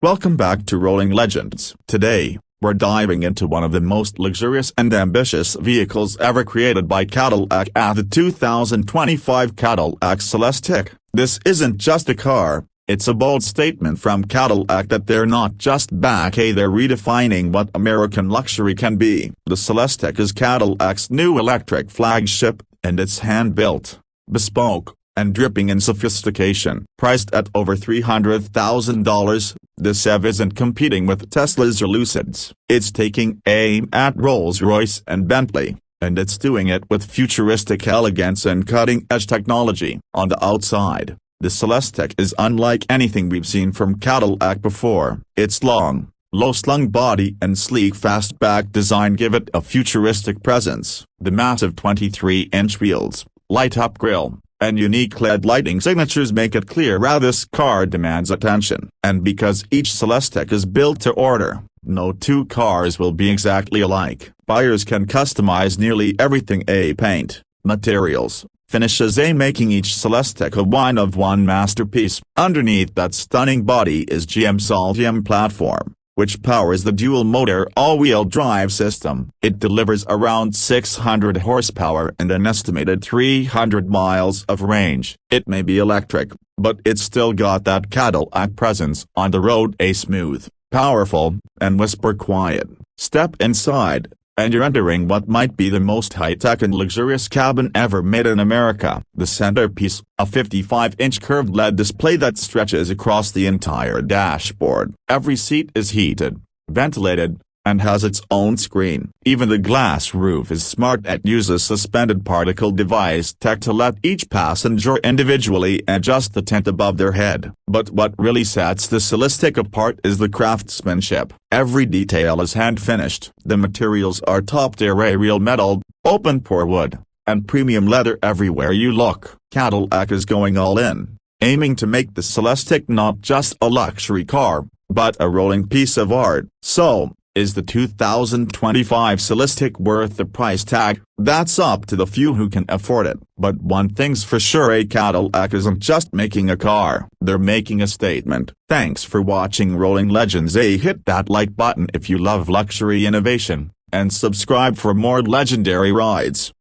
Welcome back to Rolling Legends. Today, we're diving into one of the most luxurious and ambitious vehicles ever created by Cadillac at the 2025 Cadillac Celestiq. This isn't just a car, it's a bold statement from Cadillac that they're not just back, they're redefining what American luxury can be. The Celestiq is Cadillac's new electric flagship, and it's hand-built, bespoke, and dripping in sophistication. Priced at over $300,000, this EV isn't competing with Teslas or Lucids. It's taking aim at Rolls-Royce and Bentley, and it's doing it with futuristic elegance and cutting-edge technology. On the outside, the Celestiq is unlike anything we've seen from Cadillac before. Its long, low-slung body and sleek fastback design give it a futuristic presence. The massive 23-inch wheels, light-up grille, and unique LED lighting signatures make it clear how this car demands attention. And because each Celestiq is built to order, no two cars will be exactly alike. Buyers can customize nearly everything: paint, materials, finishes, making each Celestiq a one-of-one masterpiece. Underneath that stunning body is GM's all-GM platform, which powers the dual-motor all-wheel drive system. It delivers around 600 horsepower and an estimated 300 miles of range. It may be electric, but it's still got that Cadillac presence on the road: smooth, powerful, and whisper quiet. Step inside, and you're entering what might be the most high-tech and luxurious cabin ever made in America. The centerpiece, a 55-inch curved LED display that stretches across the entire dashboard. Every seat is heated, ventilated, and has its own screen. Even the glass roof is smart. It uses suspended particle device tech to let each passenger individually adjust the tint above their head. But what really sets the Celestiq apart is the craftsmanship. Every detail is hand-finished. The materials are top-tier real metal, open-pore wood, and premium leather everywhere you look. Cadillac is going all in, aiming to make the Celestiq not just a luxury car, but a rolling piece of art. So, is the 2025 Celestiq worth the price tag? That's up to the few who can afford it. But one thing's for sure, Cadillac isn't just making a car, they're making a statement. Thanks for watching Rolling Legends. Hit that like button if you love luxury innovation, and subscribe for more legendary rides.